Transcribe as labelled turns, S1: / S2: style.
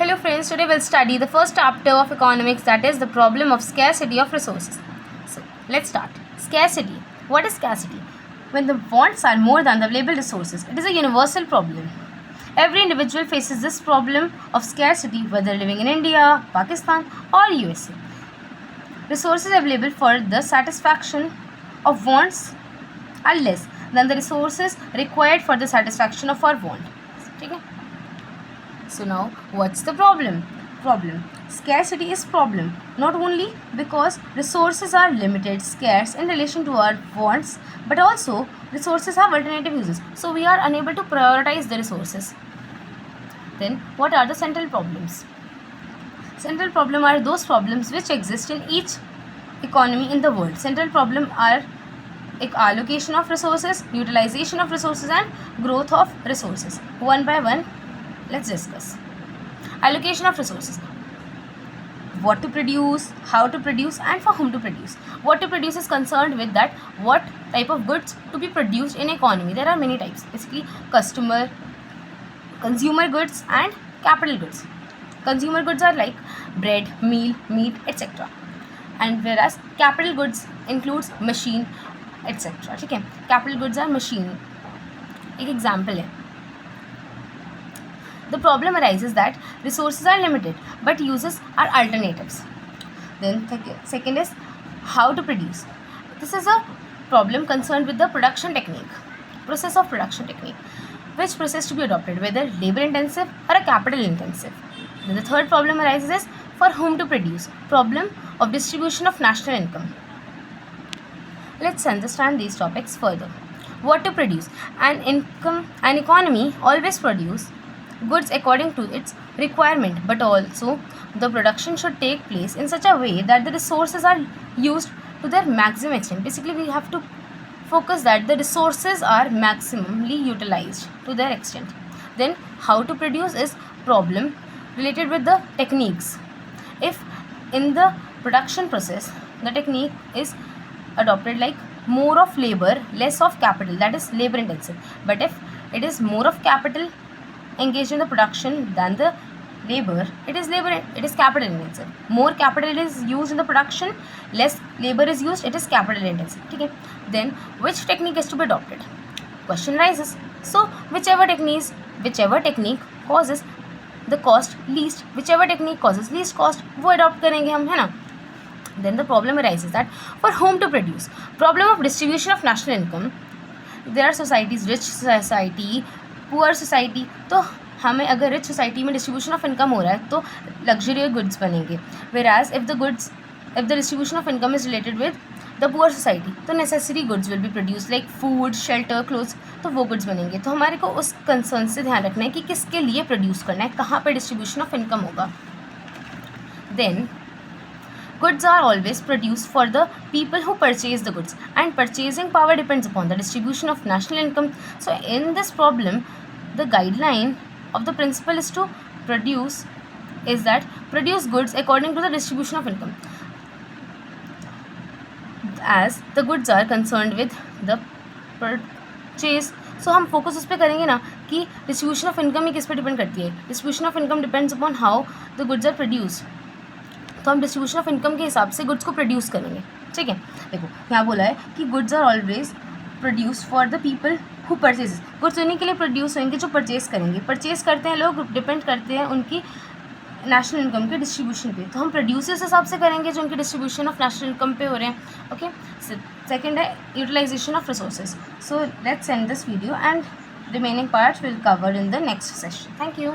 S1: Hello friends, today we'll study the first chapter of economics, that is the problem of scarcity of resources. So let's start. Scarcity. What is scarcity? When the wants are more than the available resources. It is a universal problem. Every individual faces this problem of scarcity, whether living in India, Pakistan or USA. Resources available for the satisfaction of wants are less than the resources required for the satisfaction of our want. Okay? So now what's the problem? Scarcity is problem not only because resources are limited, scarce in relation to our wants, but also resources have alternative uses. So we are unable to prioritize the resources. Then what are the central problems? Central problem are those problems which exist in each economy in the world. Central problem are allocation of resources, utilization of resources and growth of resources. One by one, let's discuss. Allocation of resources. What to produce, how to produce and for whom to produce. What to produce is concerned with that what type of goods to be produced in economy. There are many types. Basically consumer goods and capital goods. Consumer goods are like bread, meal, meat, etc. And whereas capital goods includes machine, etc. ठीक है, capital goods are machine. एक example है. The problem arises that resources are limited but uses are alternatives. Then second is how to produce. This is a problem concerned with the production technique, process of production technique. Which process to be adopted, whether labor intensive or a capital intensive. Then the third problem arises is for whom to produce, problem of distribution of national income. Let's understand these topics further. What to produce? An economy always produce goods according to its requirement, but also the production should take place in such a way that the resources are used to their maximum extent. Basically we have to focus that the resources are maximally utilized to their extent. Then how to produce is problem related with the techniques. If in the production process the technique is adopted like more of labor, less of capital, that is labor intensive. But if it is more of capital engaged in the production than the labor, it is capital intensive. More capital is used in the production, less labor is used, it is capital intensive. Okay? Then which technique is to be adopted? Question rises. So whichever technique causes the cost least, whichever technique causes least cost, वो adopt करेंगे हम, है ना? Then the problem arises that for whom to produce. Problem of distribution of national income. There are societies, rich society, poor society. तो हमें अगर rich society में distribution of income हो रहा है तो लग्जरी गुड्स बनेंगे. Whereas if the distribution of income is related with the poor society तो necessary goods will be produce like food, shelter, clothes, तो वो गुड्स बनेंगे. तो हमारे को उस कंसर्न से ध्यान रखना है कि किसके लिए प्रोड्यूस करना है, कहाँ पर डिस्ट्रीब्यूशन ऑफ इनकम होगा. Then goods are always produced for the people who purchase the goods, and purchasing power depends upon the distribution of national income. So in this problem, the guideline of the principle is to produce goods according to the distribution of income, as the goods are concerned with the purchase. So हम focus उस पर करेंगे ना कि distribution of income ही किस पे depend करती है. Distribution of income depends upon how the goods are produced. तो हम डिस्ट्रीब्यूशन ऑफ इनकम के हिसाब से गुड्स को प्रोड्यूस करेंगे. ठीक है, देखो यहाँ बोला है कि goods are always produce for the people who purchase. Goods उन्हीं के लिए प्रोड्यूस होंगे जो परचेज करेंगे. परचेज करते हैं लोग, डिपेंड करते हैं उनकी नेशनल इनकम के डिस्ट्रीब्यूशन पे. तो हम प्रोड्यूस उस हिसाब से करेंगे जो उनकी डिस्ट्रीब्यूशन ऑफ नेशनल इनकम पे हो रहे हैं. ओके, सेकेंड है utilization of resources. So let's end this video and remaining part will cover in the next session. Thank you.